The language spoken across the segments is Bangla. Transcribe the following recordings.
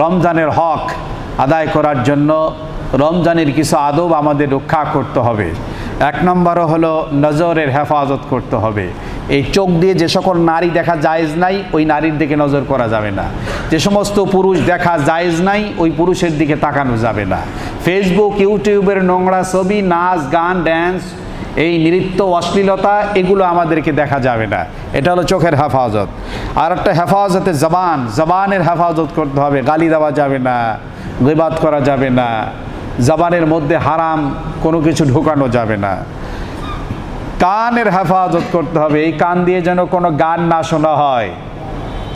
রমজানের হক আদায় করার জন্য রমজানের কিছু আদব আমাদের রক্ষা করতে হবে। এক নম্বরও হলো নজরের হেফাজত করতে হবে। এই চোখ দিয়ে যে সকল নারী দেখা জায়েজ নাই, ওই নারীর দিকে নজর করা যাবে না। যে সমস্ত পুরুষ দেখা জায়েজ নাই, ওই পুরুষের দিকে তাকানো যাবে না। ফেসবুক, ইউটিউবের নোংরা ছবি, নাচ, গান, ড্যান্স, এই নৃত্য, অশ্লীলতা, এগুলো আমাদেরকে দেখা যাবে না। এটা হলো চোখের হেফাজত। আর একটা হেফাজতে জবানের হেফাজত করতে হবে। গালি দেওয়া যাবে না, গীবাত করা যাবে না, জবানের মধ্যে হারাম কোনো কিছু ঢোকানো যাবে না। কানের হেফাজত করতে হবে। এই কান দিয়ে যেন কোনো গান না শোনা হয়,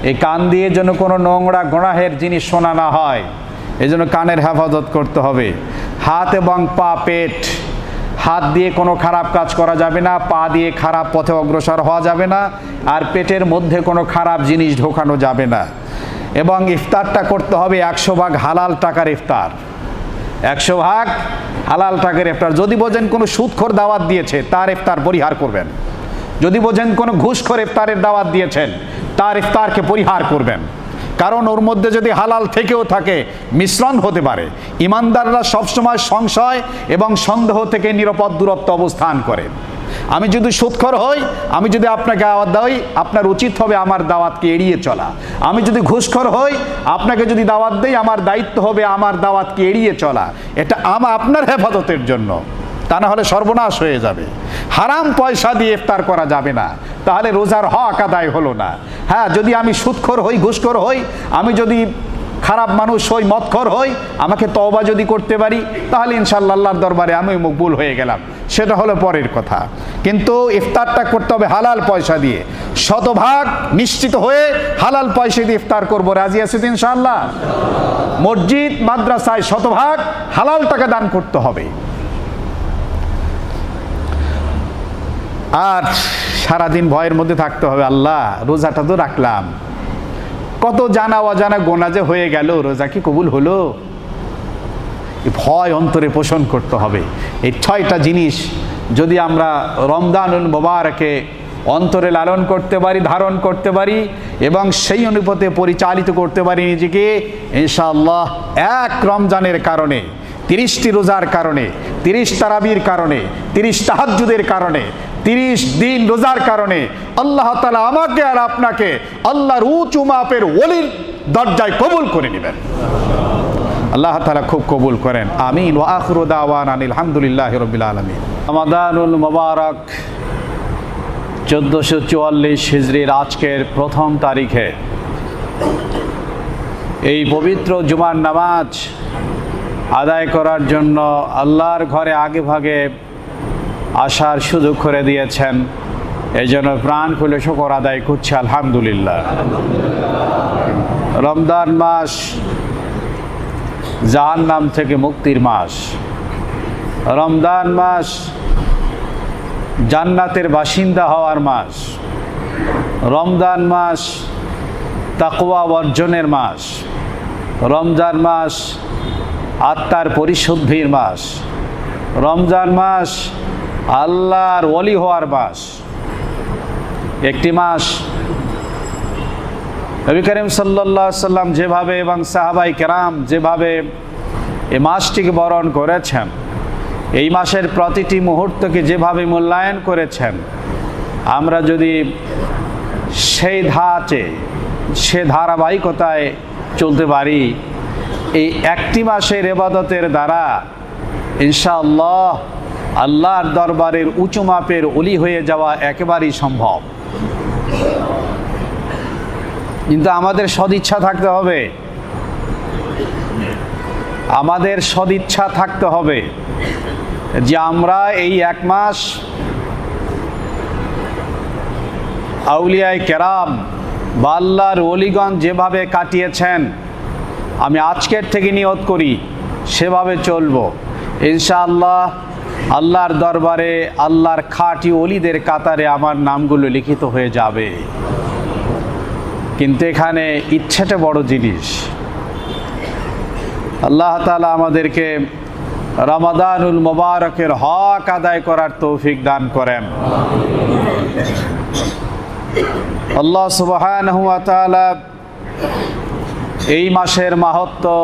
এই কান দিয়ে যেন কোনো নোংরা গুনাহের জিনিস শোনা না হয়, এই জন্য কানের হেফাজত করতে হবে। হাত এবং পা, পেট, হাত দিয়ে কোনো খারাপ কাজ করা যাবে না, পা দিয়ে খারাপ পথে অগ্রসর হওয়া যাবে না, আর পেটের মধ্যে কোনো খারাপ জিনিস ঢোকানো যাবে না। এবং ইফতারটা করতে হবে 100% হালাল টাকার ইফতার। 100% হালাল টাকার ইফতার। যদি বোঝেন কোনো সুদখোর দাওয়াত দিয়েছে, তার ইফতার পরিহার করবেন। যদি বোঝেন কোনো ঘুষখোর ইফতারের দাওয়াত দিয়েছেন, তার ইফতারকে পরিহার করবেন। কারণ ওর মধ্যে যদি হালাল থেকেও থাকে, মিশ্রণ হতে পারে। ইমানদাররা সবসময় সংশয় এবং সন্দেহ থেকে নিরাপদ দূরত্ব অবস্থান করে। আমি যদি সুদখোর হই, আমি যদি আপনাকে দাওয়াত দেই, আপনার উচিত হবে আমার দাওয়াতকে এড়িয়ে চলা। আমি যদি ঘুষখোর হই, আপনাকে যদি দাওয়াত দেই, আমার দায়িত্ব হবে আমার দাওয়াতকে এড়িয়ে চলা। এটা আপনার হেফাজতের জন্য, তা না হলে সর্বনাশ হয়ে যাবে। হারাম পয়সা দিয়ে ইফতার করা যাবে না, তাহলে রোজার হক আদায় হলো না। হ্যাঁ, যদি আমি সুদখোর হই, ঘুষখোর হই, আমি যদি খারাপ মানুষ হই, মদখোর হই, আমাকে তওবা যদি করতে পারি, তাহলে ইনশাআল্লাহ আল্লাহর দরবারে আমি মকবুল হয়ে গেলাম, সেটা হলো পরের কথা। কিন্তু ইফতারটা করতে হবে হালাল পয়সা দিয়ে। 100% নিশ্চিত হয়ে হালাল পয়সা দিয়ে ইফতার করবো, রাজি আছি ইনশাআল্লাহ? মসজিদ, মাদ্রাসায় 100% হালাল টাকা দান করতে হবে। আর সারাদিন ভয়ের মধ্যে থাকতে হবে, আল্লাহ রোজাটা তো রাখলাম, কত জানা অজানা গোনা যে হয়ে গেল, রোজা কি কবুল হলো? ভয় অন্তরে পোষণ করতে হবে। এই 6টা জিনিস যদি আমরা রমজানুল মুবারকে অন্তরে লালন করতে পারি, ধারণ করতে পারি এবং সেই অনুপাতে পরিচালিত করতে পারি নিজেকে, ইনশাআল্লাহ এক রমজানের কারণে, 30টি রোজার কারণে, 30 তারাবির কারণে, 30 তাহাজ্জুদের কারণে, 30 দিন রোজার কারণে আল্লাহ তাআলা আমাকে আর আপনাকে আল্লাহর উঁচু মাপের ওলির দরজায় কবুল করে নেবেন। আল্লাহ তাআলা খুব কবুল করেন, আমিন। ওয়া আখিরু দাওয়ানা আলহামদুলিল্লাহি রাব্বিল আলামিন। রমাদানুল মুবারক 1444 হিজরির আজকের প্রথম তারিখে এই পবিত্র জুমার নামাজ আদায় করার জন্য আল্লাহর ঘরে আগে ভাগে আসার সুযোগ করে দিয়েছেন। এই জন্য প্রাণ খুলে শুকর আদায় করছি, আলহামদুলিল্লাহ। রমজান মাস জাহান্নাম থেকে মুক্তির মাস, রমজান মাস জান্নাতের বাসিন্দা হওয়ার মাস, রমজান মাস তাকওয়া অর্জনের মাস, রমজান মাস আত্মার পরিশুদ্ধির মাস, রমজান মাস আল্লাহর ওলি হওয়ার মাস। একটি মাস নবী করিম সাল্লাল্লাহু আলাইহি সাল্লাম যেভাবে এবং সাহাবায়ে কেরাম যেভাবে এই মাসটিকে বরণ করেছেন, এই মাসের প্রতিটি মুহূর্তকে যেভাবে মূল্যায়ন করেছেন, আমরা যদি সেই ধাঁচে, সে ধারাবাহিকতায় চলতে পারি, এই একটি মাসের ইবাদতের দ্বারা ইনশাআল্লাহ আল্লাহর দরবারের উঁচু মাপের ওলি হয়ে যাওয়া একেবারেই সম্ভব। কিন্তু আমাদের সদিচ্ছা থাকতে হবে, আমাদের সদিচ্ছা থাকতে হবে যে আমরা এই এক মাস আউলিয়ায়ে কেরাম বা আল্লাহর ওলিগণ যেভাবে কাটিয়েছেন, আমি আজকের থেকে নিয়ত করি সেভাবে চলবো। ইনশাআল্লাহ আল্লাহর দরবারে আল্লাহর খাঁটি ওলিদের কাতারে আমার নামগুলো লিখিত হয়ে যাবে। কিন্তু এখানে ইচ্ছেটা বড় জিনিস। আল্লাহ তাআলা আমাদেরকে রমাদানুল মুবারকের হক আদায় করার তৌফিক দান করেন। আল্লাহ সুবহানাহু ওয়া তাআলা এই মাসের মাহাত্ম্য,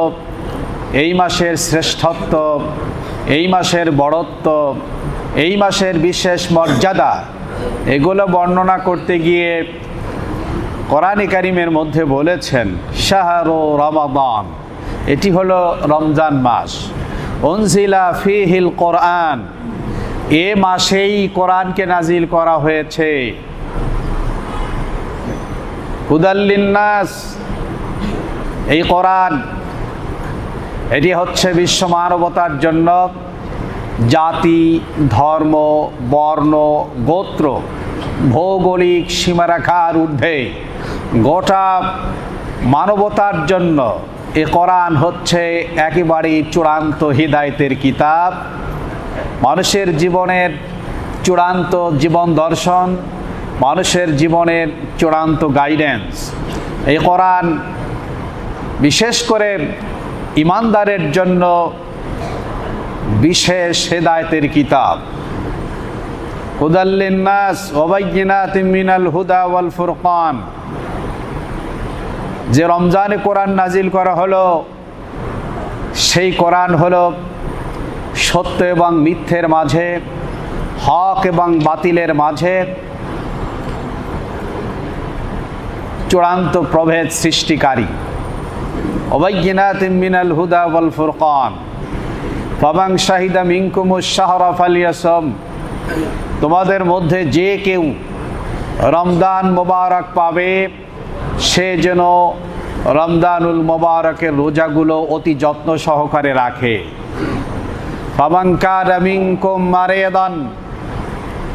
এই মাসের শ্রেষ্ঠত্ব, এই মাসের বড়ত্ব, এই মাসের বিশেষ মর্যাদা, এগুলো বর্ণনা করতে গিয়ে কোরআনে কারিমের মধ্যে বলেছেন শাহরু রমাদান, এটি হলো রমজান মাস। উনজিলা ফিহিল কোরআন, এ মাসেই কোরআনকে নাজিল করা হয়েছে। হুদাল লিন্নাস, এই কোরআন এটি হচ্ছে বিশ্ব মানবতার জন্য জাতি, ধর্ম, বর্ণ, গোত্র, ভৌগোলিক সীমারেখার ঊর্ধ্বে গোটা মানবতার জন্য এ কোরআন হচ্ছে একেবারেই চূড়ান্ত হিদায়াতের কিতাব, মানুষের জীবনের চূড়ান্ত জীবন দর্শন, মানুষের জীবনের চূড়ান্ত গাইডেন্স। এই কোরআন বিশেষ করে ঈমানদারের জন্য বিশেষ হেদায়েতের কিতাব। হুদাল লিন্নাস ওয়া বাইয়িনাতিম মিনাল হুদা ওয়াল ফুরকান, যে রমজানে কোরআন নাজিল করা হলো সেই কোরআন হলো সত্য এবং মিথ্যের মাঝে, হক এবং বাতিলের মাঝে চূড়ান্ত প্রভেদ সৃষ্টিকারী। ওয়া বাইয়িনাতিম মিনাল হুদা ওয়াল ফুরকান ফামান শাহিদা মিনকুমুশ শাহরা ফালইয়াসুম, তোমাদের মধ্যে যে কেউ রমজান মোবারক পাবে সে যেন রমজানুল মোবারকের রোজাগুলো অতি যত্ন সহকারে রাখে। ফামান কানা মিনকুম মারিদান,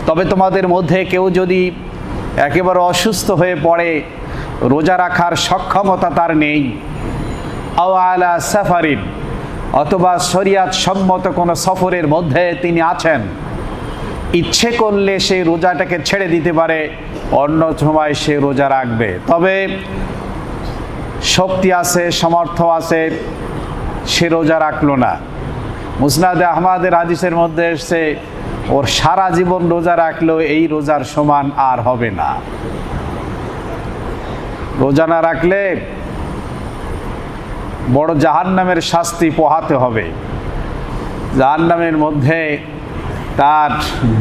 তবে তোমাদের মধ্যে কেউ যদি একেবারে অসুস্থ হয়ে পড়ে, রোজা রাখার সক্ষমতা তার নেই, আও আলা সাফারিন, অথবা শরিয়াত সম্মত কোনো সফরের মধ্যে তিনি আছেন, ইচ্ছে করলে সেই রোজাটাকে ছেড়ে দিতে পারে, অন্য সময় সে রোজা রাখবে। তবে শক্তি আছে, সামর্থ্য আছে, সে রোজা রাখলো না। মুসনাদে আহমদের হাদিসের মধ্যে এসছে ওর সারা জীবন রোজা রাখলেও এই রোজার সমান আর হবে না। রোজা না রাখলে বড় জাহান্নামের শাস্তি পোহাতে হবে। জাহান্নামের মধ্যে তার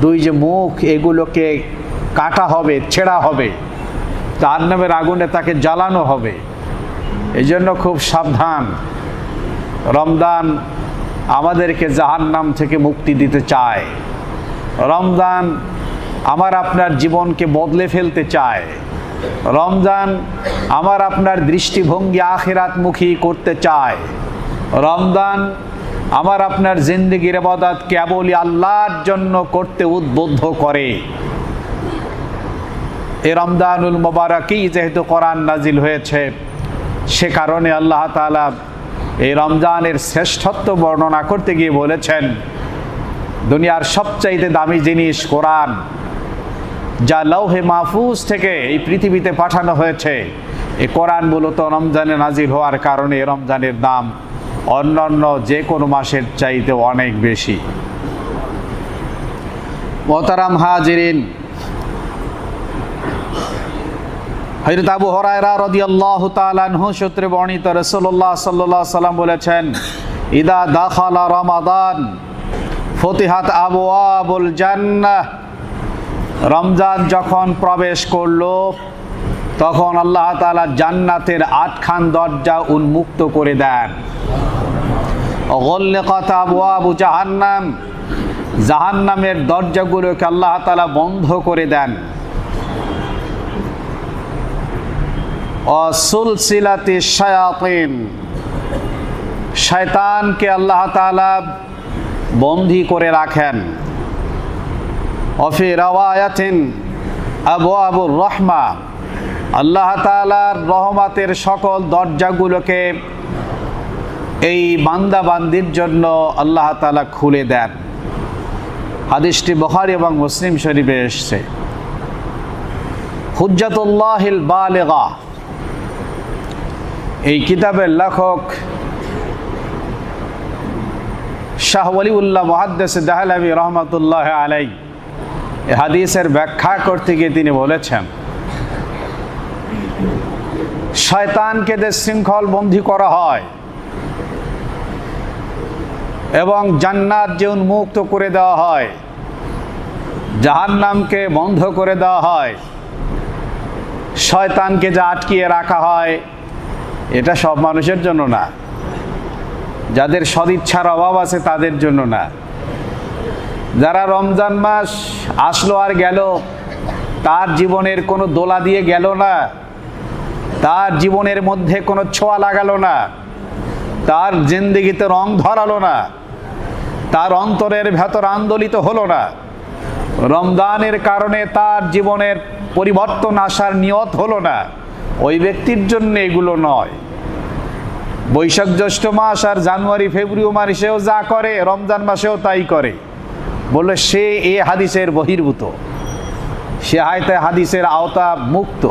দুই যে মুখ, এগুলোকে কাটা হবে, ছেঁড়া হবে, জাহান্নামের আগুনে তাকে জ্বালানো হবে। এই জন্য খুব সাবধান। রমজান আমাদেরকে জাহান্নাম থেকে মুক্তি দিতে চায়। রমজান আমার আপনার জীবনকে বদলে ফেলতে চায়। রমজান আমার আপনার দৃষ্টিভঙ্গি আখিরাতমুখী করতে চায়। রমজান আমার আপনার জিন্দেগির ইবাদত কেবলই আল্লাহর জন্য করতে উদ্বুদ্ধ করে। এই রমজানুল মুবারকেই যেহেতু কোরআন নাজিল হয়েছে, সে কারণে আল্লাহ তাআলা এই রমজানের শ্রেষ্ঠত্ব বর্ণনা করতে গিয়ে বলেছেন, দুনিয়ার সবচাইতে দামি জিনিস কোরআন, যা লৌহে মাহফুজ থেকে এই পৃথিবীতে পাঠানো হয়েছে। এই কোরআন মূলত রমজানে নাজিল হওয়ার কারণে রমজানের দাম অন্যান্য যে কোনো মাসের চাইতে অনেক বেশি। মোহতারাম হাজিরিন, হযরত আবু হুরায়রা রাদিয়াল্লাহু তাআলা আনহু সূত্রে বর্ণিত রাসূলুল্লাহ সাল্লাল্লাহু আলাইহি ওয়াসাল্লাম বলেছেন, ইদা দাখালা রমাদান ফুতিহাত আবওয়াবুল জান্নাহ, রমজান যখন প্রবেশ করলো তখন আল্লাহ তাআলা জান্নাতের 8খান দরজা উন্মুক্ত করে দেন। গুল্লিকাত আবওয়াবু জাহান্নাম, জাহান্নামের দরজাগুলোকে আল্লাহ তাআলা বন্ধ করে দেন। সুলসিলাতি শায়াতিন, শয়তানকে আল্লাহ তাআলা বন্দী করে রাখেন। অফি রাওয়ায়াতিন আবওয়াবুর রহমা, আল্লাহ তাআলার রহমতের সকল দরজাগুলোকে এই বান্দা বান্দির জন্য আল্লাহ তাআলা খুলে দেন। হাদিসটি বুখারী এবং মুসলিম শরীফে এসেছে। হুজ্জাতুল্লাহিল বালিগা, এই কিতাবের লেখক শাহ ওয়ালিউল্লাহ মুহাদ্দিস দাহলাভী রহমাতুল্লাহ আলাইহি এই হাদিসের ব্যাখ্যা করতে গিয়ে তিনি বলেছেন, শয়তানকে যে শৃঙ্খল বন্দী করা হয় এবং জান্নাত যে উন্মুক্ত করে দেওয়া হয়, জাহান্নামকে বন্ধ করে দেওয়া হয়, শয়তানকে যা আটকিয়ে রাখা হয়, এটা সব মানুষের জন্য না। যাদের সদিচ্ছার অভাব আছে তাদের জন্য না। যারা রমজান মাস আসলো আর গেল, তার জীবনের কোনো দোলা দিয়ে গেল না, তার জীবনের মধ্যে কোনো ছোঁয়া লাগালো না, তার জিন্দেগিতে রং ধরালো না, তার অন্তরের ভেতর আন্দোলিত হলো না, রমজানের কারণে তার জীবনের পরিবর্তন আসার নিয়ত হলো না, ওই ব্যক্তির জন্য এগুলো নয়। বৈশাখ জ্যৈষ্ঠ মাস আর জানুয়ারি ফেব্রুয়ারি মাসেও যা করে, রমজান মাসেও তাই করে, বলে সে এ হাদিসের বহির্ভূত, সে আয়াতে হাদিসের আওতা মুক্ত।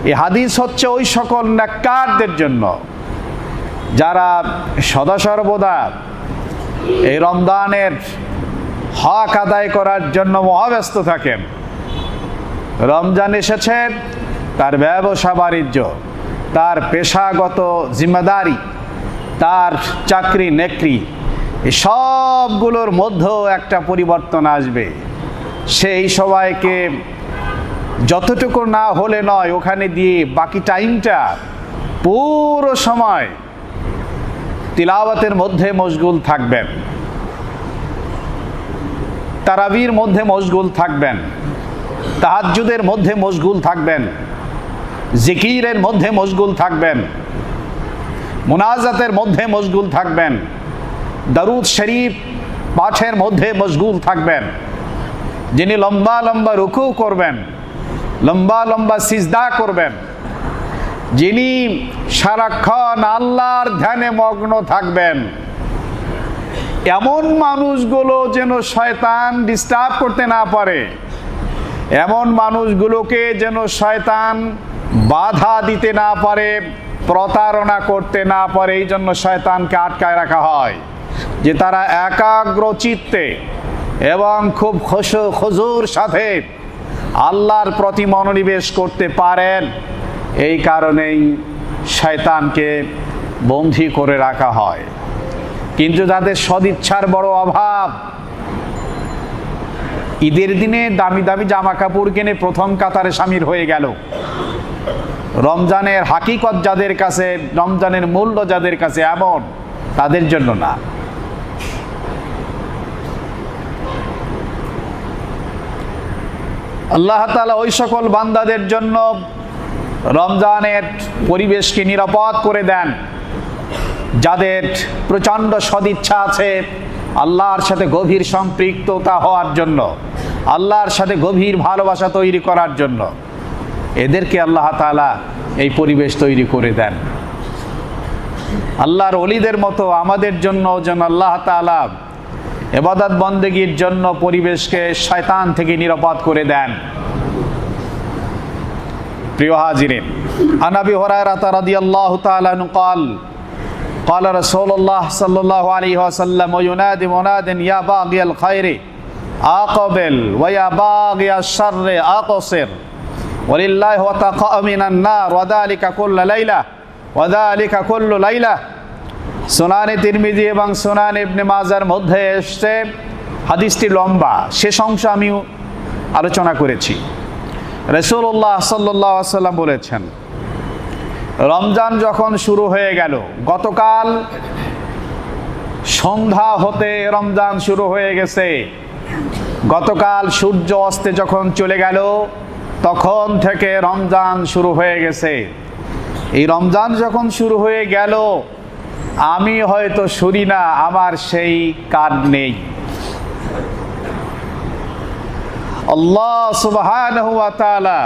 এই হাদিস হচ্ছে ওই সকল নেককারদের জন্য যারা সদা সর্বদা এই রমজানের হক আদায় করার জন্য মহাব্যস্ত থাকেন। রমজান এসেছে, তার ব্যবসা বাণিজ্য, তার পেশাগত জিম্মেদারি, তার চাকরি নেকরি, এই সবগুলোর মধ্যেও একটা পরিবর্তন আসবে। সেই সবাইকে যতটুকু না হলে নয়, ওখানে দিয়ে বাকি টাইমটা পুরো সময় তিলাওয়াতের মধ্যে মশগুল থাকবেন, তারাবির মধ্যে মশগুল থাকবেন, তাহাজ্জুদের মধ্যে মশগুল থাকবেন, জিকিরের মধ্যে মশগুল থাকবেন, মুনাজাতের মধ্যে মশগুল থাকবেন, দরুদ শরীফ পাঠের মধ্যে মশগুল থাকবেন। যিনি লম্বা লম্বা রুকু করবেন, লম্বা লম্বা সিজদা করবেন, যিনি সারাক্ষণ আল্লাহর ধ্যানে মগ্ন থাকবেন, এমন মানুষগুলো যেন শয়তান ডিস্টার্ব করতে না পারে, এমন মানুষগুলোকে যেন শয়তান বাধা দিতে না পারে, প্রতারণা করতে না পারে। এই জন্য শয়তানকে আটকায় রাখা হয় যে তারা একাগ্র চিত্তে এবং খুব খুজুর সাথে আল্লাহর প্রতি মনোনিবেশ করতে পারেন। এই কারণেই শয়তানকে বন্দী করে রাখা হয়। কিন্তু যাদের সদিচ্ছার বড় অভাব, ঈদের দিনে দামি দামি জামা কাপড় কিনে প্রথম কাতারে শামিল হয়ে গেল, রমজানের হাকিকত যাদের কাছে, রমজানের মূল্য যাদের কাছে এমন, তাদের জন্য না। আল্লাহ তাআলা ওই সকল বান্দাদের জন্য রমজানের পরিবেশকে নিরাপদ করে দেন যাদের প্রচণ্ড সদিচ্ছা আছে আল্লাহর সাথে গভীর সম্পৃক্ততা হওয়ার জন্য, আল্লাহর সাথে গভীর ভালোবাসা তৈরি করার জন্য। এদেরকে আল্লাহ তাআলা এই পরিবেশ তৈরি করে দেন। আল্লাহর ওলিদের মতো আমাদের জন্য যেন আল্লাহ তাআলা ইবাদত বন্দেগীর জন্য পরিবেশকে শয়তান থেকে নিরাপদ করে দেন। প্রিয় হাজিরিন, আন আবি হুরায়রা রাদিয়াল্লাহু তাআলা আনহু قال قال رسول الله صلى الله عليه وسلم وينادي مناد يا باغي الخير أقبل ويا باغي الشر أقصر ولله وتقى من النار وذلك كل ليلة وذلك كل ليلة। সুনানে তিরমিজি এবং সুনান ইবনে মাজার মধ্যে এসেছে, হাদিসটি লম্বা, শেষ অংশ আমি আলোচনা করেছি। রাসূলুল্লাহ সাল্লাল্লাহু আলাইহি ওয়াসাল্লাম বলেছেন, রমজান যখন শুরু হয়ে গেল, গতকাল সন্ধ্যা হতে রমজান শুরু হয়ে গেছে, গতকাল সূর্য অস্তে যখন চলে গেল তখন থেকে রমজান শুরু হয়ে গেছে। এই রমজান যখন শুরু হয়ে গেল, আমি হয়তো শুনি না, আমার সেই কার্ড নেই। আল্লাহ সুবহানাহু ওয়া তাআলা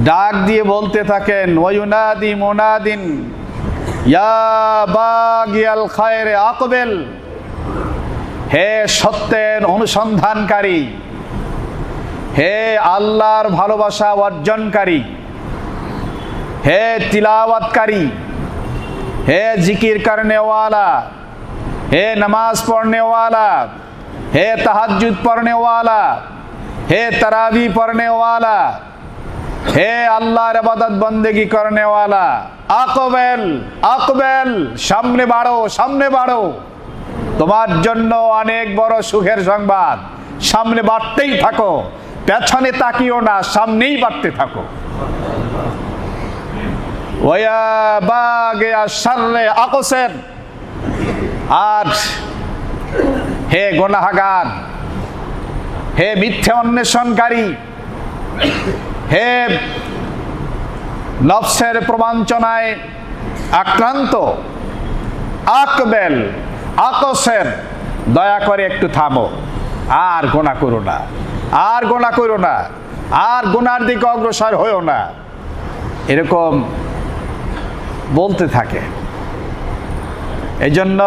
ডাক দিয়ে বলতে থাকেন, ওয়ায়ুনাদি মুনাদিন ইয়া বাগিয়াল খায়রে আকবেল, হে সত্যের অনুসন্ধানকারী, হে আল্লাহর ভালোবাসা অর্জনকারী, হে তিলাওয়াতকারী, হে জিকির করনেওয়ালা, হে নামাজ পড়নেওয়ালা, হে তাহাজ্জুদ পড়নেওয়ালা, হে তারাবি পড়নেওয়ালা, হে আল্লাহর ইবাদত বন্দেগী করনেওয়ালা, আকবেল আকবেল, সামনে বাড়ো সামনে বাড়ো, তোমার জন্য অনেক বড় সুখের সংবাদ, সামনে বাড়তেই থাকো, পেছনে তাকিও না, সামনেই বাড়তে থাকো। ওয়া বাগিয়া শাররে আকসের, আর হে গুনাহগার, হে মিথ্যে অন্বেষণকারী, হে নফসের প্রবঞ্চনায় আক্রান্ত, আকবেল আকসের, দয়া করে একটু থামো, আর গোনা করো না, আর গোনা করো না, আর গোনার দিকে অগ্রসর হয়েও না, এরকম বলতে থাকে। এই জন্য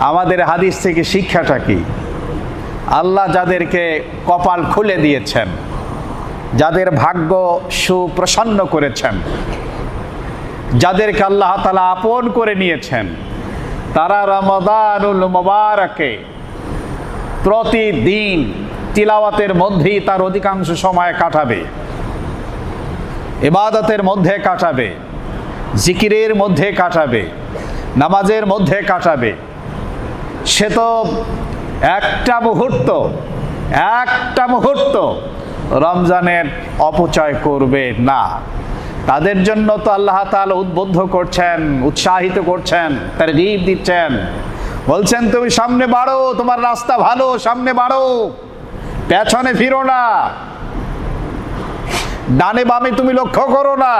আমাদের হাদিস থেকে শিক্ষাটা কি? আল্লাহ যাদেরকে কপাল খুলে দিয়েছেন, যাদের ভাগ্য সুপ্রসন্ন করেছেন, যাদেরকে আল্লাহ তাআলা আপন করে নিয়েছেন, তারা রমাদানুল মুবারকে প্রতিদিন তিলাওয়াতের মধ্যেই তার অধিকাংশ সময় কাটাবে, ইবাদতের মধ্যে কাটাবে, জিকিরের মধ্যে কাটাবে, নামাজের মধ্যে কাটাবে। সে তো একটা মুহূর্ত রমজানের অপচয় করবে না। তাদের জন্য তো আল্লাহ তাআলা উদ্বুদ্ধ করছেন, উৎসাহিত করছেন, তারগীব দিচ্ছেন, বলছেন তুমি সামনে বাড়ো, তোমার রাস্তা ভালো, সামনে বাড়ো, পেছনে ফিরো না, ডানে বামে তুমি লক্ষ্য করো না।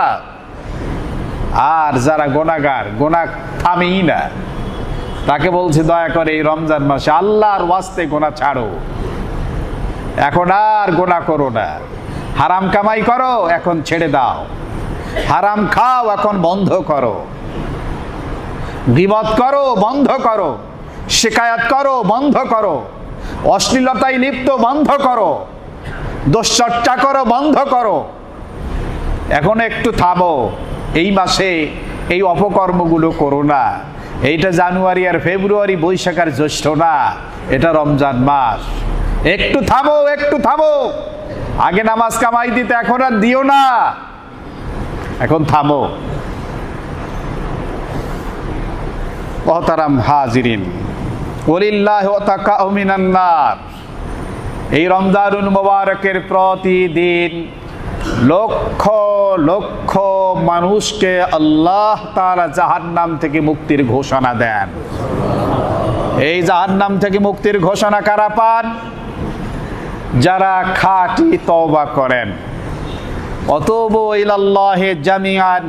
আর যারা গোনাগার, গোনা থামেই না, তাকে বলছে দয়া করে এই রমজান মাসে আল্লাহর ওয়াস্তে গোনা ছাড়ো, এখন আর গোনা করো না। হারাম কামাই করো, এখন ছেড়ে দাও, হারাম খাও, এখন বন্ধ করো, গীবত করো, বন্ধ করো, শিকায়াত করো, বন্ধ করো, অশ্লীলতায় লিপ্ত বন্ধ করো, দুশ্চর্চা করো, বন্ধ করো, এখন একটু থামো। এই মাসে এই অপকর্মগুলো করো না। এইটা জানুয়ারি আর ফেব্রুয়ারি, বৈশাখ আর জ্যৈষ্ঠ না, এটা রমজান মাস। একটু থামো, একটু থামো। আগে নামাজ কামাই দিতে, এখন আর দিও না, এখন থামো। মুহতারাম হাজিরিন, ওয়ালিল্লাহি ওয়াতাকাউ মিনান নার, এই রমজানুল মুবারকের প্রতিদিন লক্ষ লক্ষ মানুষকে আল্লাহ তাআলা জাহান্নাম থেকে মুক্তির ঘোষণা দেন। এই জাহান্নাম থেকে মুক্তির ঘোষণা কারা পান? যারা খাঁটি তওবা করেন। অতুবু ইলাল্লাহি জামিআন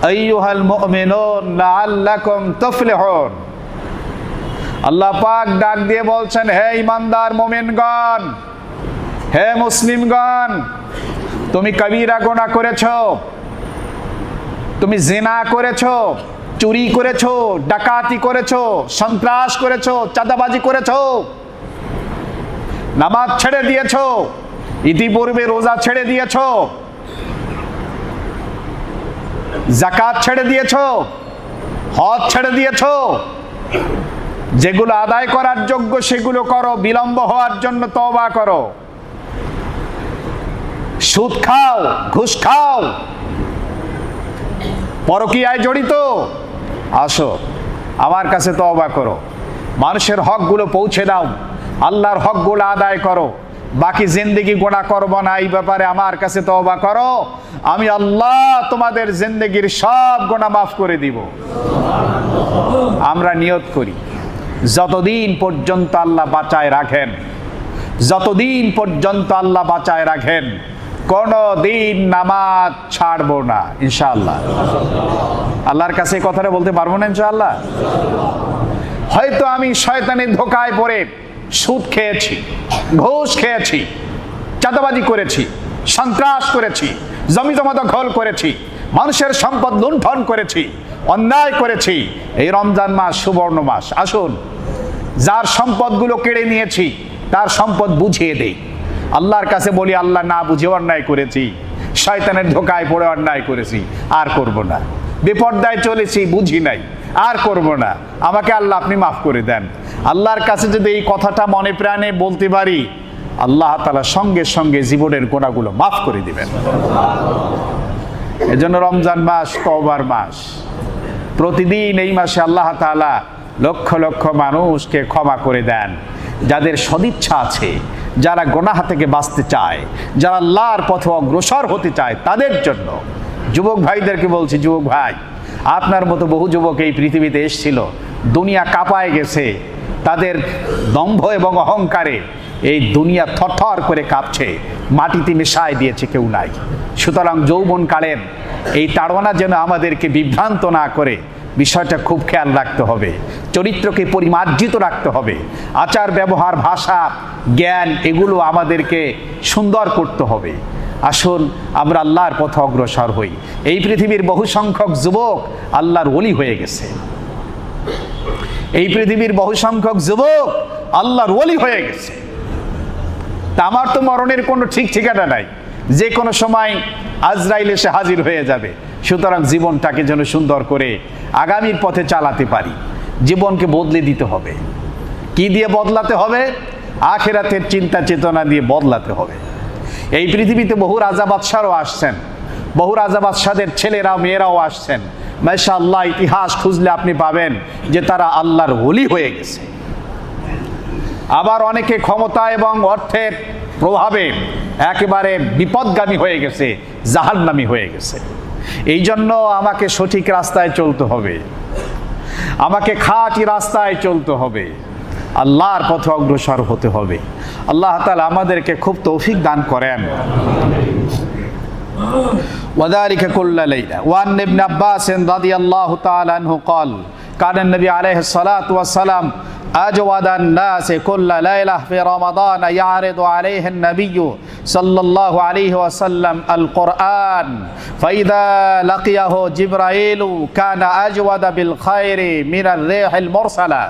আইয়ুহাল মুমিনুন লাআল্লাকুম তুফলিহুন। আল্লাহ পাক ডাক দিয়ে বলছেন, হে ঈমানদার মুমিনগণ, হে মুসলিমগণ, তুমি কবিরা গুনাহ করেছো, তুমি জিনা করেছো, চুরি করেছো, ডাকাতি করেছো, সন্ত্রাস করেছো, চাঁদাবাজি করেছো, নামাজ ছেড়ে দিয়েছো, ইতিপূর্বে রোজা ছেড়ে দিয়েছো, যাকাত ছেড়ে দিয়েছো, হজ ছেড়ে দিয়েছো। যেগুলো আদায় করার যোগ্য সেগুলো করো, বিলম্ব হওয়ার জন্য তওবা করো। সুদ খাও, ঘুষ খাও, পরকীয়ায় জড়িত, আসো আমার কাছে তওবা করো, মানুষের হকগুলো পৌঁছে দাও, আল্লাহর হকগুলো আদায় করো, বাকি জিন্দেগি গুনাহ করবো না, এই ব্যাপারে আমার কাছে তওবা করো, আমি আল্লাহ তোমাদের জিন্দেগির সব গুনাহ মাফ করে দিব। আমরা নিয়ত করি, যতদিন পর্যন্ত আল্লাহ বাঁচায় রাখেন, যতদিন পর্যন্ত আল্লাহ বাঁচায় রাখেন, কোনো দিন নামাজ ছাড়বো না ইনশাআল্লাহ। আল্লাহর কাছে এই কথাটা বলতে পারবো না ইনশাআল্লাহ। হয়তো আমি শয়তানের ধোকায় পড়ে সুদ খেয়েছি, ঘুষ খেয়েছি, চাঁদাবাজি করেছি, সন্ত্রাস করেছি, জমি জমা দখল করেছি, মানুষের সম্পদ লুণ্ঠন করেছি, অন্যায় করেছি। এই রমজান মাস সুবর্ণ মাস, আসুন যার সম্পদগুলো কেড়ে নিয়েছি তার সম্পদ বুঝিয়ে দেই। আল্লাহর কাছে বলি, আল্লাহ না বুঝে অন্যায় করেছি, শয়তানের ধোকায় পড়ে অন্যায় করেছি, আর করব না। বিপর্দায় চলেছি, বুঝি নাই, আর করব না, আমাকে আল্লাহ আপনি মাফ করে দেন। আল্লাহর কাছে যদি এই কথাটা মনে প্রাণে বলতে পারি, আল্লাহ তাআলা সঙ্গে সঙ্গে জীবনের গোনাগুলো মাফ করে দিবেন। এজন্য রমজান মাস তওবার মাস। প্রতিদিন এই মাসে আল্লাহ তাআলা লক্ষ লক্ষ মানুষকে ক্ষমা করে দেন, যাদের সদিচ্ছা আছে, যারা গুনাহ থেকে বাঁচতে চায়, যারা আল্লাহর পথে অগ্রসর হতে চায়, তাদের জন্য। যুবক ভাইদেরকে বলছি, যুবক ভাই, আপনার মতো বহু যুবক এই পৃথিবীতে এসেছিল, দুনিয়া কাঁপায় গেছে, তাদের দম্ভ এবং অহংকারে এই দুনিয়া থরথর করে কাঁপছে, মাটিতে মিশায় দিয়েছে কেউ নাই। সুতরাং যৌবনকালের এই তাড়না যেন আমাদেরকে বিভ্রান্ত না করে, বিষয়টা খুব খেয়াল রাখতে হবে। চরিত্রকে পরিমার্জিত রাখতে হবে, আচার ব্যবহার, ভাষা, জ্ঞান এগুলো আমাদেরকে সুন্দর করতে হবে। আসুন আমরা আল্লাহর পথে অগ্রসর হই। এই পৃথিবীর বহু সংখ্যক যুবক আল্লাহর ওলি হয়ে গেছে। এই পৃথিবীর বহু সংখ্যক যুবক আল্লাহর ওলি হয়ে গেছে। তা আমার তো মরণের কোনো ঠিক ঠিকানা নাই, যে কোনো সময় আজরাইল এসে হাজির হয়ে যাবে। সুতরাং জীবনটাকে যেন সুন্দর করে আগামীর পথে চালাতে পারি। জীবনকে বদলে দিতে হবে। কি দিয়ে বদলাতে হবে? আখিরাতের চিন্তা চেতনা দিয়ে বদলাতে হবে। এই পৃথিবীতে বহু রাজা বাদশাহও আসছেন, বহু রাজা বাদশাদের ছেলেরা মেয়েরাও আসছেন। মাশাআল্লাহ, ইতিহাস খুঁজলে আপনি পাবেন যে তারা আল্লাহর ওলি হয়ে গেছে। আবার অনেকে ক্ষমতা এবং অর্থের প্রভাবে একেবারে বিপদগামী হয়ে গেছে, জাহান্নামী হয়ে গেছে। এই জন্য আমাকে সঠিক রাস্তায় চলতে হবে, আমাকে খাঁটি রাস্তায় চলতে হবে, আল্লাহর পথে অগ্রসর হতে হবে। আল্লাহ তাআলা আমাদেরকে খুব তৌফিক দান করেন। وذلك كل ليلة وعن ابن عباس رضي الله تعالى عنه قال كان النبي عليه الصلاة والسلام أجود الناس كل ليلة في رمضان يعرض عليه النبي صلى الله عليه وسلم القرآن فإذا لقيه جبرائيل كان أجود بالخير من الريح المرسلة।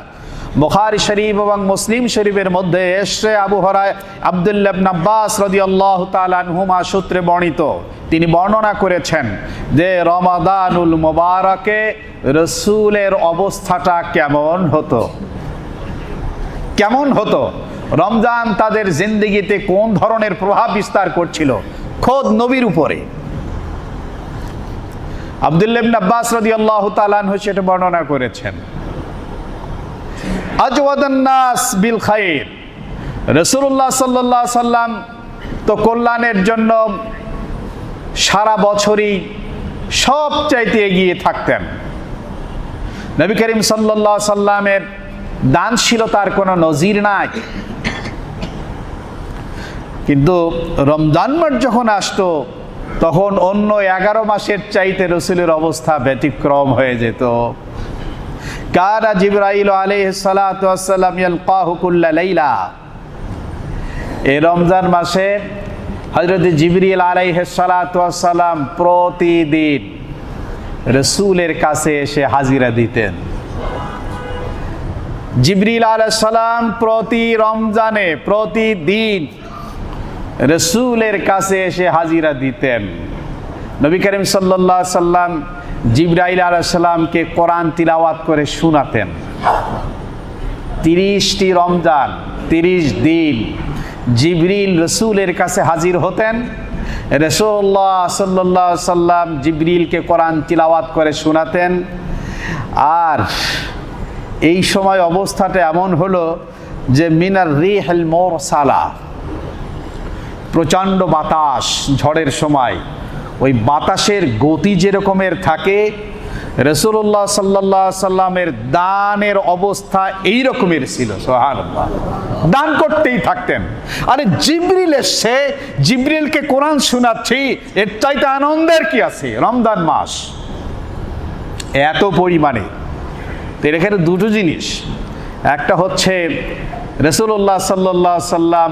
বুখারী শরীফ এবং মুসলিম শরীফের মধ্যে এসে আব্দুল্লাহ ইবনে আব্বাস রাদিয়াল্লাহু তাআলা আনহুমা সূত্রে বর্ণিত, তিনি বর্ণনা করেছেন যে রমাদানুল মুবারকে রাসূলের অবস্থাটা কেমন হতো, কেমন হতো, রমজান তাদের জিন্দেগিতে কোন ধরনের প্রভাব বিস্তার করছিল খোদ নবীর উপরে। আব্দুল্লাহ ইবনে আব্বাস রাদিয়াল্লাহু তাআলা আনহু সেটা বর্ণনা করেছেন। আজওয়াদান নাস বিল খায়র, রাসূলুল্লাহ সাল্লাল্লাহু আলাইহি সাল্লাম তো কল্যাণের জন্য সারা বছরই সবচাইতে এগিয়ে থাকতেন। নবী করিম সাল্লাল্লাহু আলাইহি সাল্লামের দানশীলতার কোনো নজির নাই। কিন্তু রমজান মাস যখন আসতো তখন অন্য 11 মাসের চাইতে রাসূলের অবস্থা ব্যতিক্রম হয়ে যেত। কানা জিবরাইল আলাইহিস সালাতু ওয়াস সালাম ইয়ালকাহু কুল্লা লাইলা, এই রমজান মাসে হযরত জিবরিল আলাইহিস সালাতু ওয়াস সালাম প্রতিদিন রাসূলের কাছে এসে হাজিরা দিতেন। জিবরিল আলাইহিস সালাম প্রতি রমজানে প্রতিদিন রাসূলের কাছে এসে হাজিরা দিতেন। নবী করিম সাল্লাল্লাহু আলাইহি সাল্লাম জিবরাইল আলাইহিস সালামকে কোরআন তিলাওয়াত করে শোনাতেন। 30টি রমজান 30 দিন জিবরিল রাসূলের কাছে হাজির হতেন। রাসূলুল্লাহ সাল্লাল্লাহু আলাইহি সাল্লাম জিবরিলকে কোরআন তিলাওয়াত করে শোনাতেন। আর এই সময় অবস্থাটা এমন হলো যে মিনার রিহিল মুরসালা, প্রচণ্ড বাতাস, ঝড়ের সময় ওই বাতাসের গতি যেরকমের থাকে, রাসূলুল্লাহ সাল্লাল্লাহু আলাইহি সাল্লামের দানের অবস্থা এই রকমের ছিল। সুবহানাল্লাহ, দান করতেই থাকতেন। আরে জিবরিল এসে জিবরিলকে কোরআন শোনাচ্ছি, এর চাইতে আনন্দের কি আছে? রমজান মাস এত পরিমাণে। তো এখানে দুটো জিনিস, একটা হচ্ছে রাসূলুল্লাহ সাল্লাল্লাহু আলাইহি সাল্লাম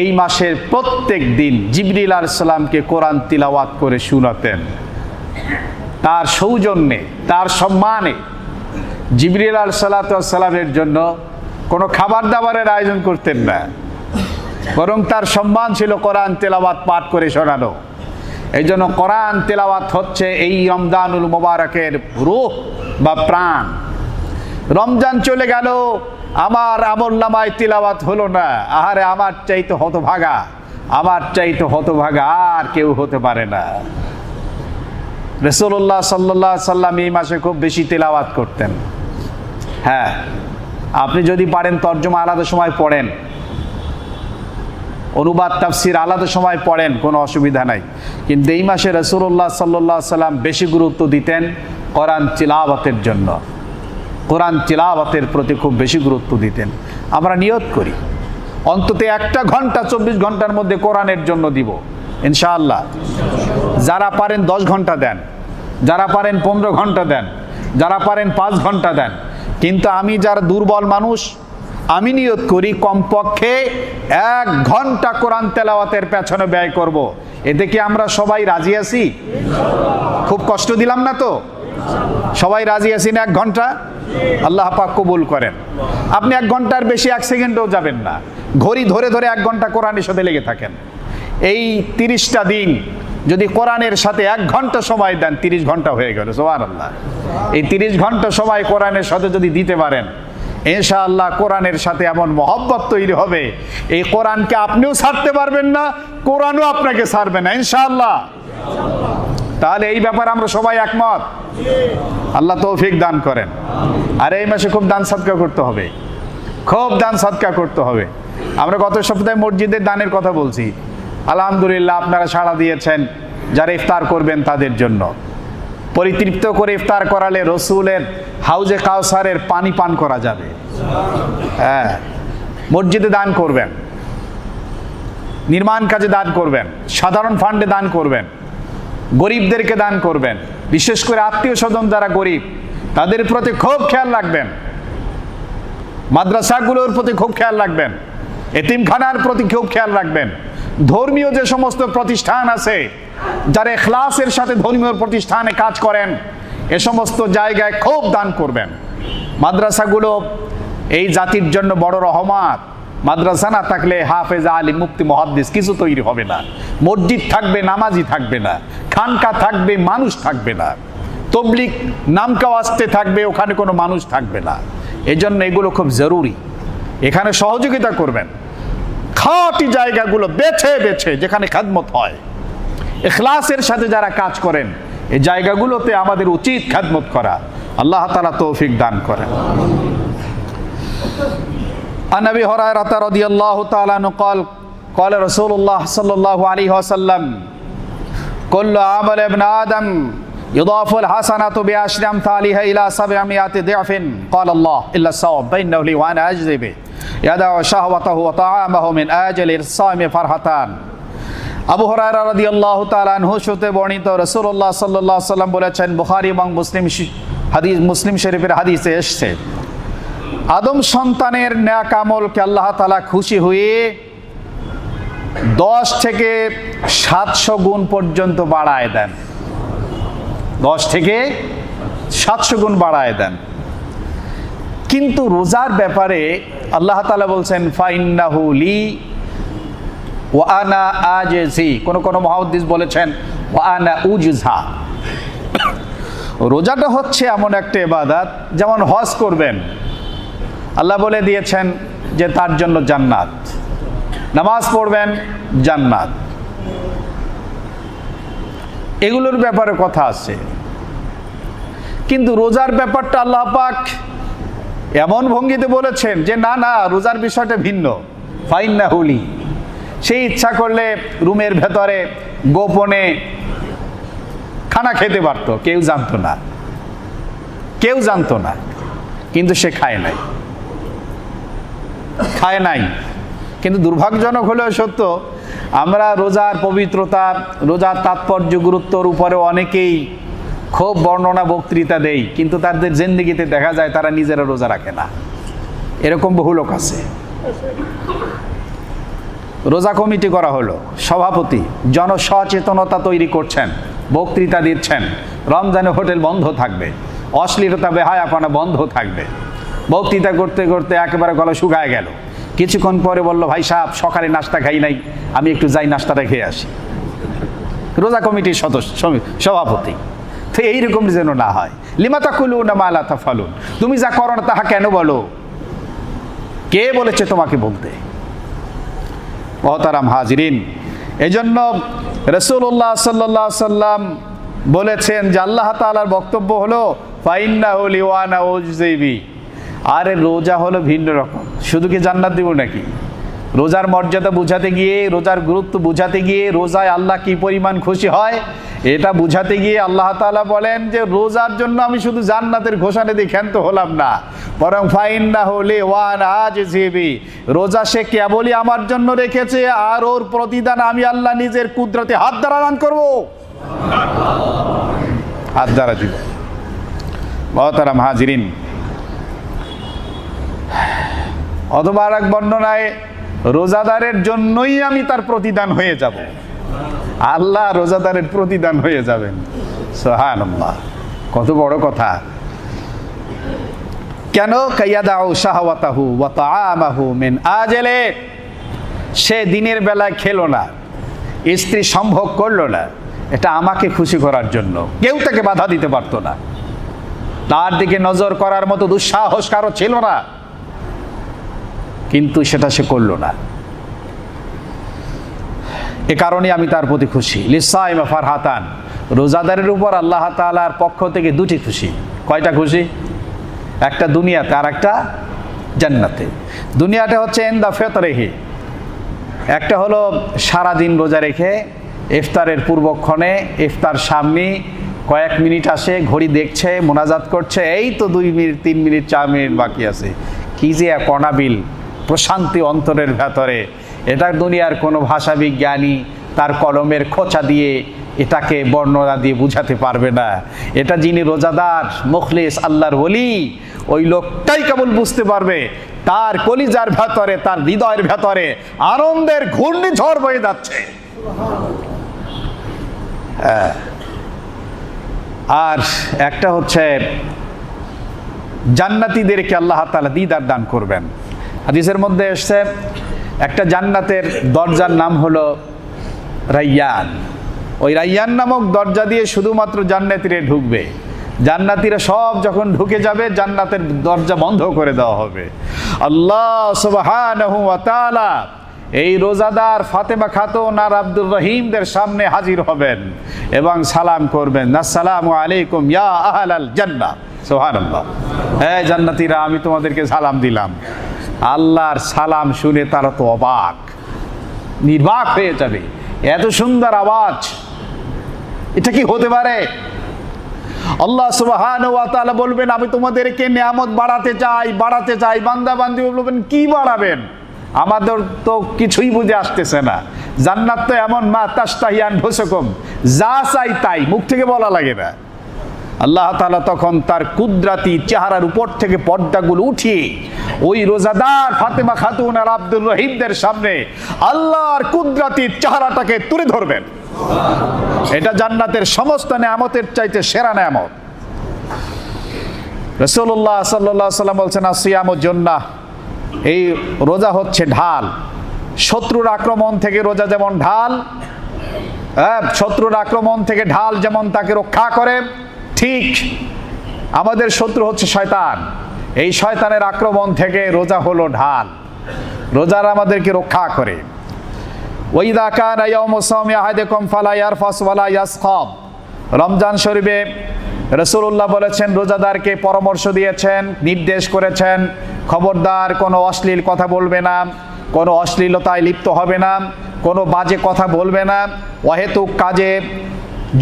এই মাসের প্রত্যেক দিন জিবরিল আলাইহিস সালামকে কোরআন তিলাওয়াত করে শোনাতেন। তার সৌজন্যে, তার সম্মানে জিবরিল আলাইহিস সালামের জন্য কোনো খাবার দাবারের আয়োজন করতেন না, বরং তার সম্মান ছিল কোরআন তেলাওয়াত পাঠ করে শোনানো। এই জন্য কোরআন তেলাওয়াত হচ্ছে এই রমজানুল মুবারকের রূহ বা প্রাণ। রমজান চলে গেল, আমার আমলনামায় তিলাওয়াত হলো না, আহারে আমার চাইতে হতভাগা, আমার চাইতে হতভাগা আর কেউ হতে পারে না। রাসূলুল্লাহ সাল্লাল্লাহু আলাইহি সাল্লাম এই মাসে খুব বেশি তিলাওয়াত করতেন। হ্যাঁ, আপনি যদি পারেন তরজমা আলাদা সময় পড়েন, অনুবাদ তাফসির আলাদা সময় পড়েন, কোনো অসুবিধা নাই। কিন্তু এই মাসে রাসূলুল্লাহ সাল্লাল্লাহু আলাইহি সাল্লাম বেশি গুরুত্ব দিতেন কোরআন তিলাওয়াতের জন্য, কোরআন তিলাওয়াতের প্রতি খুব বেশি গুরুত্ব দিতেন। আমরা নিয়ত করি অন্তত 1 ঘন্টা 24 ঘন্টার মধ্যে কোরআনের জন্য দিব ইনশাআল্লাহ। যারা পারেন 10 ঘন্টা দেন, যারা পারেন 15 ঘন্টা দেন, যারা পারেন 5 ঘন্টা দেন। কিন্তু আমি যারা দুর্বল মানুষ, আমি নিয়ত করি কমপক্ষে 1 ঘন্টা কোরআন তেলাওয়াতের পেছনে ব্যয় করব। এতে কি আমরা সবাই রাজি আছি? খুব কষ্ট দিলাম না তো? সবাই রাজি আছি না 1 ঘন্টা? আল্লাহ পাক কবুল করেন। আপনি 1 ঘন্টার বেশি 1 সেকেন্ডও যাবেন না, ঘড়ি ধরে ধরে 1 ঘন্টা কোরআনের সাথে লেগে থাকেন। এই 30টা দিন যদি কোরআনের সাথে 1 ঘন্টা সময় দেন, 30 ঘন্টা হয়ে গেল। সুবহানাল্লাহ। এই 30 ঘন্টা সময় কোরআনের সাথে যদি দিতে পারেন, ইনশাআল্লাহ কোরআনের সাথে এমন মহব্বত তৈরি হবে, এই কোরআনকে আপনিও ছাড়তে পারবেন না, কোরআনও আপনাকে ছাড়বে না ইনশাআল্লাহ। তাহলে এই ব্যাপারে আমরা সবাই একমত? আল্লাহ তৌফিক দান করেন। আর এই মাসে খুব দান সদকা করতে হবে, খুব দান সদকা করতে হবে। আমরা গত সপ্তাহে মসজিদের দানের কথা বলছি, আলহামদুলিল্লাহ আপনারা সাড়া দিয়েছেন। যারা ইফতার করবেন তাদের জন্য পরিতৃপ্ত করে ইফতার করালে রসুলের হাউজে কাউসারের পানি পান করা যাবে। হ্যাঁ, মসজিদে দান করবেন, নির্মাণ কাজে দান করবেন, সাধারণ ফান্ডে দান করবেন, গরিবদেরকে দান করবেন। বিশেষ করে আত্মীয় স্বজন যারা গরিব তাদের প্রতি খুব খেয়াল রাখবেন, মাদ্রাসাগুলোর প্রতি খুব খেয়াল রাখবেন, এতিমখানার প্রতি খুব খেয়াল রাখবেন। ধর্মীয় যে সমস্ত প্রতিষ্ঠান আছে, যারা ইখলাসের সাথে ধর্মীয় প্রতিষ্ঠানে কাজ করেন, এ সমস্ত জায়গায় খুব দান করবেন। মাদ্রাসাগুলো এই জাতির জন্য বড় রহমত। মাদ্রাসা না থাকলে হাফেজ, আলিম, মুফতি, মুহাদ্দিস কিছু তৈরি হবে না। মসজিদ থাকবে, নামাজি থাকবে না। খানকা থাকবে, মানুষ থাকবে না। তবলিগ নামকা আসতে থাকবে, ওখানে কোনো মানুষ থাকবে না। এই জন্য এগুলো খুব জরুরি। এখানে সহযোগিতা করবেন। খাঁটি জায়গাগুলো বেছে বেছে যেখানে খেদমত হয়, ইখলাসের সাথে যারা কাজ করেন, এই জায়গাগুলোতে আমাদের উচিত খেদমত করা। আল্লাহ তাআলা তৌফিক দান করেন। عن أبي هريرة رضي الله تعالى عنه قال قال رسول الله صلى الله عليه وسلم كل عمل ابن آدم يضاف الحسنة بعشر أمثالها إلى 700 ضعف قال الله إلا الصوم فإنه لي وأنا أجزي به يدع شهوته وطعامه من أجل الصائم فرحتان। আবু হুরায়রা রাদিয়াল্লাহু তাআলা আনহু হতে বর্ণিত, রাসূলুল্লাহ সাল্লাল্লাহু আলাইহি ওয়াসাল্লাম বলেছেন, বুখারী এবং মুসলিম শরীফের হাদিসে এসেছে, আদম সন্তানের নেক আমলকে আল্লাহ তাআলা খুশি হয়ে 10 থেকে 700 গুণ পর্যন্ত বাড়ায় দেন। 10 থেকে 700 গুণ বাড়ায় দেন। কিন্তু রোজার ব্যাপারে আল্লাহ তাআলা বলছেন, ফাইন্নাহু লি ওয়া আনা আজজি। কোন মুহাদ্দিস বলেছেন ওয়া আনা উজজা। রোজাটা হচ্ছে এমন একটা ইবাদত, যেমন হজ করবেন, আল্লাহ বলে দিয়েছেন যে তার জন্য জান্নাত। নামাজ পড়বেন, জান্নাত। এগুলোর ব্যাপারে কথা আছে। কিন্তু রোজার ব্যাপারটা আল্লাহ পাক এমন ভঙ্গিতে বলেছেন যে না না, রোজার বিষয়টা ভিন্ন। ফাইন্নাহু লি। সেই ইচ্ছা করলে রুমের ভেতরে গোপনে খানা খেতে পারতো, কেউ জানতো না, কেউ জানতো না। কিন্তু সে খায় নাই। কিন্তু দুর্ভাগ্যজনক হলেও সত্য, আমরা রোজার পবিত্রতা, রোজার তাৎপর্য, গুরুত্বর উপরে অনেকেই খুব বর্ণনা বক্তৃতা দেই, কিন্তু তাদের জিন্দেগিতে দেখা যায় তারা নিজেরা রোজা রাখে না। এরকম বহু লোক আছে। রোজা কমিটি করা হলো, সভাপতি জনসচেতনতা তৈরি করছেন, বক্তৃতা দিচ্ছেন, রমজানে হোটেল বন্ধ থাকবে, অশ্লীলতা বেহায়াপনা বন্ধ থাকবে। বক্তৃতা করতে করতে একেবারে গলা শুকায় গেল। কিছুক্ষণ পরে বলল, ভাই সাহেব সকালে নাস্তা খাই নাই, আমি একটু যাই নাস্তাটা খেয়ে আসি। রোজা কমিটির সভাপতি। তো এইরকম যেন না হয়। লিমা তাকুলুনা মা লা তাফআলুন। তুমি যা করো না তাহা কেন বলো? কে বলেছে তোমাকে বলতে? মহতারাম হাজিরিন, এজন্য রাসূলুল্লাহ সাল্লাল্লাহু আলাইহি সাল্লাম বলেছেন যে আল্লাহ তাআলার বক্তব্য হলো ফাইন্নাহু লিওয়ানা উজজিবি। আরে রোজা হলো ভিন্ন রকম, শুধু কি জান্নাত দিব নাকি? রোজার মর্যাদা বুঝাতে গিয়ে, রোজার গুরুত্ব বুঝাতে গিয়ে, রোজায় আল্লাহ কি পরিমাণ খুশি হয় এটা বুঝাতে গিয়ে আল্লাহ তাআলা বলেন যে রোজার জন্য আমি শুধু জান্নাতের ঘোষণা দিয়ে ক্ষান্ত হলাম না, বরং ফাইন্নাহু লিওয়ানা উজজিবি, রোজা সে কেবলই আমার জন্য রেখেছে, আর ওর প্রতিদান আমি আল্লাহ নিজের কুদরতে হাত দ্বারা দান করব, হাত দ্বারা দিব। মহতারাম হাজিরিন, অথবা আর এক বর্ণনায় রোজাদারের জন্যই আমি তার প্রতিদান হয়ে যাব, আল্লাহ রোজাদারের প্রতিদান হয়ে যাবেন। সুবহানাল্লাহ, কত বড় কথা। কেন? কাইয়াদাউ শাহওয়াতাহু ওয়া তাআমাহু মিন আজলে, সে দিনের বেলায় খেলো না, স্ত্রী সম্ভোগ করলো না, এটা আমাকে খুশি করার জন্য, কেউ তাকে বাধা দিতে পারতো না, তার দিকে নজর করার মতো দুঃসাহস কারো ছিল না, কিন্তু সেটা সে করলো না। এ কারণে আমি তার প্রতি খুশি। লিসাইমা ফারহাতান, রোজাদারের উপর আল্লাহ তাআলার পক্ষ থেকে দুটি খুশি। কয়টা খুশি? একটা দুনিয়াতে আর একটা জান্নাতে। দুনিয়াটা হচ্ছে ইনদা ফিতরিহি, একটা হলো সারাদিন রোজা রেখে ইফতারের পূর্বক্ষণে, ইফতার সামনে কয়েক মিনিট আসে, ঘড়ি দেখছে, মোনাজাত করছে, এই তো 2 মিনিট 3 মিনিট 4 মিনিট বাকি আছে, কি যে এক অনাবিল প্রশান্তি অন্তরের ভেতরে, এটা দুনিয়ার কোনো ভাষাবিজ্ঞানী তার কলমের খোঁচা দিয়ে এটাকে বর্ণনা দিয়ে বুঝাতে পারবে না। এটা যিনি রোজাদার, মুখলিস, আল্লাহর ওলি, ওই লোকটাই কেবল বুঝতে পারবে। তার কলিজার ভেতরে, তার হৃদয়ের ভেতরে আনন্দের ঘূর্ণিঝড় বয়ে যাচ্ছে। আর একটা হচ্ছে জান্নাতীদেরকে আল্লাহ তাআলা দিদার দান করবেন। হাদিসের মধ্যে এসেছে একটা জান্নাতের দরজার নাম হলো রাইয়ান। ওই রাইয়ান নামক দরজা দিয়ে শুধুমাত্র জান্নাতীরা ঢুকবে। জান্নাতীরা সব যখন ঢুকে যাবে, জান্নাতের দরজা বন্ধ করে দেওয়া হবে। আল্লাহ সুবহানাহু ওয়া তাআলা এই রোজাদার ফাতেমা খাতুন আর আব্দুর রহিমদের সামনে হাজির হবেন এবং সালাম করবেন, আসসালামু আলাইকুম ইয়া আহলাল জান্নাহ। সুবহানাল্লাহ, হ্যাঁ জান্নাতীরা, আমি তোমাদেরকে সালাম দিলাম। আল্লাহর সালাম শুনে তারা তো অবাক, নির্বাক হয়ে যাবে, এত সুন্দর আওয়াজ, এটা কি হতে পারে? আল্লাহ সুবহানাহু ওয়া তাআলা বলবেন আমি তোমাদেরকে নিয়ামত বাড়াতে চাই, বাড়াতে চাই। বান্দা বান্দি বলবেন কি বাড়াবেন? আমাদের তো কিছুই বুঝে আসতেছে না। জান্নাত তো এমন, মা তাশতাহি আনফুসুকুম, যা চাই তাই, মুখ থেকে বলা লাগে না। আল্লাহ তাআলা তখন তার কুদরতি চেহারার উপর থেকে পর্দাগুলো উঠিয়ে ওই রোজাদার ফাতেমা খাতুন আর আব্দুর রহিমদের সামনে আল্লাহর কুদরতি চেহারাটাকে তুলে ধরবেন। এটা জান্নাতের সমস্ত নিয়ামতের চাইতে সেরা নিয়ামত। রাসূলুল্লাহ সাল্লাল্লাহু আলাইহি ওয়াসাল্লাম বলছেন আসিয়ামুজ জান্নাহ, এই রোজা হচ্ছে ঢাল। শত্রুর আক্রমণ থেকে রোজা যেমন ঢাল, শত্রুর আক্রমণ থেকে ঢাল যেমন তাকে রক্ষা করে, ঠিক আমাদের শত্রু হচ্ছে শয়তান। এই শয়তানের আক্রমণ থেকে রোজা হলো ঢাল, রোজার আমাদেরকে রক্ষা করে। ওয়াইদা কানা ইয়াউমু সাওমি আহাদিকুম ফালা ইয়ারফাস ওয়ালা ইয়াসখাব, রমজান শরীফে রাসূলুল্লাহ বলেছেন, রোজাদারকে পরামর্শ দিয়েছেন, নির্দেশ করেছেন, খবরদার কোনো অশ্লীল কথা বলবে না, কোনো অশ্লীলতায় লিপ্ত হবে না, কোনো বাজে কথা বলবে না, অহেতুক কাজে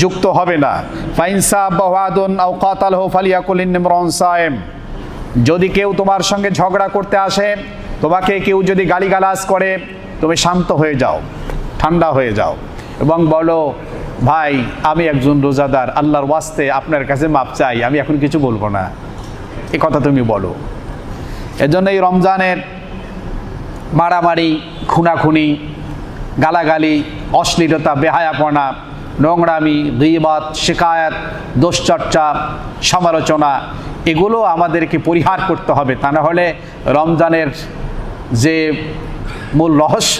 যুক্ত হবে না। ফাইনসা বাওয়াদুন আও কাতালহু ফালিয়াকুল ইন্নিমরুন সায়েম, যদি কেউ তোমার সঙ্গে ঝগড়া করতে আসে, তোমাকে কেউ যদি গালিগালাজ করে, তুমি শান্ত হয়ে যাও, ঠান্ডা হয়ে যাও এবং বলো ভাই আমি একজন রোজাদার, আল্লাহর ওয়াস্তে আপনার কাছে মাপ চাই, আমি এখন কিছু বলবো না, এই কথা তুমি বলো। এজন্য এই রমজানের মারামারি, খুনাখুনি, গালাগালি, অশ্লীলতা, বেহায়াপনা, নোংরামি, গীবত, শিকায়াত, দোষচর্চা, সমালোচনা, এগুলো আমাদেরকে পরিহার করতে হবে। তা না হলে রমজানের যে মূল রহস্য,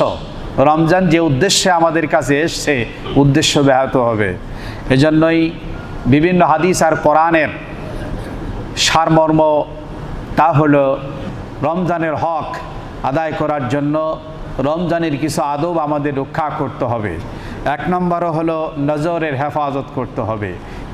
রমজান যে উদ্দেশ্যে আমাদের কাছে এসছে, উদ্দেশ্য ব্যাহত হবে। এজন্যই বিভিন্ন হাদিস আর কোরআনের সারমর্ম তা হলো রমজানের হক আদায় করার জন্য রমজানের কিছু আদব আমাদের রক্ষা করতে হবে। এক নম্বরও হলো নজরের হেফাজত করতে হবে।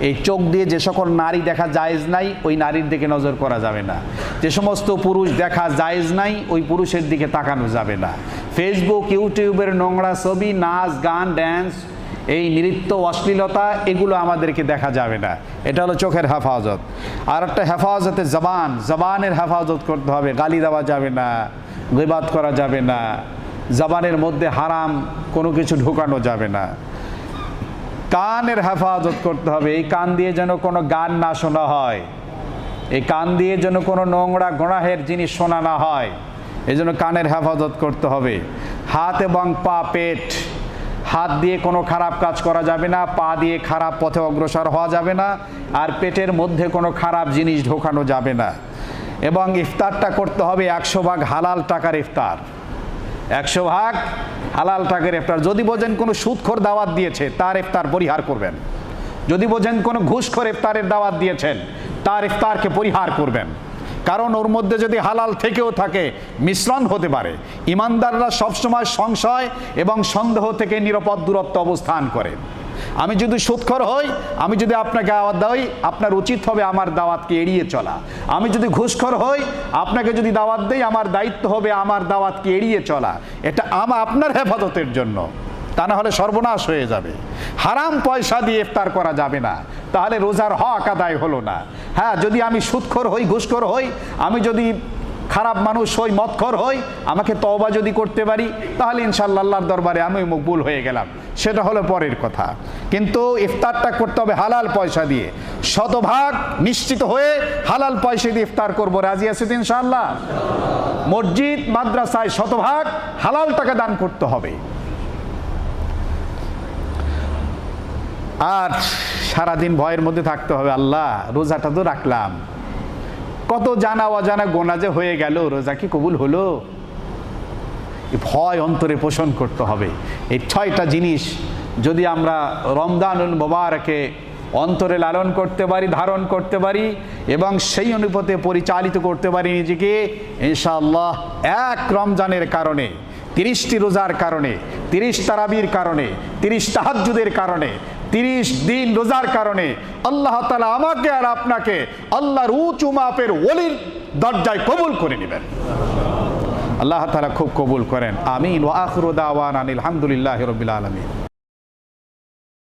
এই চোখ দিয়ে যে সকল নারী দেখা জায়েজ নাই, ওই নারীর দিকে নজর করা যাবে না। যে সমস্ত পুরুষ দেখা জায়েজ নাই, ওই পুরুষের দিকে তাকানো যাবে না। ফেসবুক, ইউটিউবের নোংরা ছবি, নাচ, গান, ড্যান্স, এই নৃত্য, অশ্লীলতা, এগুলো আমাদেরকে দেখা যাবে না। এটা হলো চোখের হেফাজত। আর একটা হেফাজতে জবানের হেফাজত করতে হবে। গালি দেওয়া যাবে না, গীবাত করা যাবে না, জবানের মধ্যে হারাম কোনো কিছু ঢোকানো যাবে না। কানের হেফাজত করতে হবে। এই কান দিয়ে যেন কোনো গান না শোনা হয়, এই কান দিয়ে যেন কোনো নোংরা গুনাহের জিনিস শোনা না হয়, এই জন্য কানের হেফাজত করতে হবে। হাত এবং পা, পেট, হাত দিয়ে কোনো খারাপ কাজ করা যাবে না, পা দিয়ে খারাপ পথে অগ্রসর হওয়া যাবে না, আর পেটের মধ্যে কোনো খারাপ জিনিস ঢোকানো যাবে না। এবং ইফতারটা করতে হবে 100 ভাগ হালাল টাকার ইফতার। 100 ভাগ হালাল টাকার ইফতার। যদি বোঝেন কোনো সুদখোর দাওয়াত দিয়েছে, তার ইফতার পরিহার করবেন। যদি বোঝেন কোনো ঘুষখোর ইফতারের দাওয়াত দিয়েছেন, তার ইফতারকে পরিহার করবেন। কারণ ওর মধ্যে যদি হালাল থেকেও থাকে, মিশ্রণ হতে পারে। ইমানদাররা সবসময় সংশয় এবং সন্দেহ থেকে নিরাপদ দূরত্ব অবস্থান করে। আমি যদি সুদখোর হই, আমি যদি আপনাকে দাওয়াত দেই, আপনার উচিত হবে আমার দাওয়াতকে এড়িয়ে চলা। আমি যদি ঘুষখোর হই, আপনাকে যদি দাওয়াত দেই, আমার দায়িত্ব হবে আমার দাওয়াতকে এড়িয়ে চলা। এটা আপনার হেফাজতের জন্য, তা না হলে সর্বনাশ হয়ে যাবে। হারাম পয়সা দিয়ে ইফতার করা যাবে না, তাহলে রোজার হক আদায় হলো না। হ্যাঁ, যদি আমি সুদখোর হই, ঘুষখোর হই, আমি যদি খারাপ মানুষ হই, মদখোর হই, আমাকে তওবা যদি করতে পারি, তাহলে ইনশাআল্লাহ আল্লাহর দরবারে আমি মকবুল হয়ে গেলাম, সেটা হলো পরের কথা। কিন্তু ইফতারটা করতে হবে হালাল পয়সা দিয়ে। 100% নিশ্চিত হয়ে হালাল পয়সা দিয়ে ইফতার করবো। রাজি আছি তো ইনশাআল্লাহ? মসজিদ, মাদ্রাসায় 100% হালাল টাকা দান করতে হবে। আর সারাদিন ভয়ের মধ্যে থাকতে হবে, আল্লাহ রোজাটা তো রাখলাম, কত জানা অজানা গোনা যে হয়ে গেল, রোজা কি কবুল হলো? ভয় অন্তরে পোষণ করতে হবে। এই 6টা জিনিস যদি আমরা রমজানুল মুবারকে অন্তরে লালন করতে পারি, ধারণ করতে পারি, এবং সেই অনুপাতে পরিচালিত করতে পারি নিজেকে, ইনশাআল্লাহ এক রমজানের কারণে, 30টি রোজার কারণে, 30 তারাবির কারণে, 30 তাহাজ্জুদের কারণে, 30 দিন রোজার কারণে আল্লাহ তাআলা আমাকে আর আপনাকে আল্লাহর উঁচু মাপের ওলির দরজায় কবুল করে নেবেন। আল্লাহ তাআলা খুব কবুল করেন। আমিন। ওয়া আখিরু দাওয়ানা আলহামদুলিল্লাহি রাব্বিল আলামিন।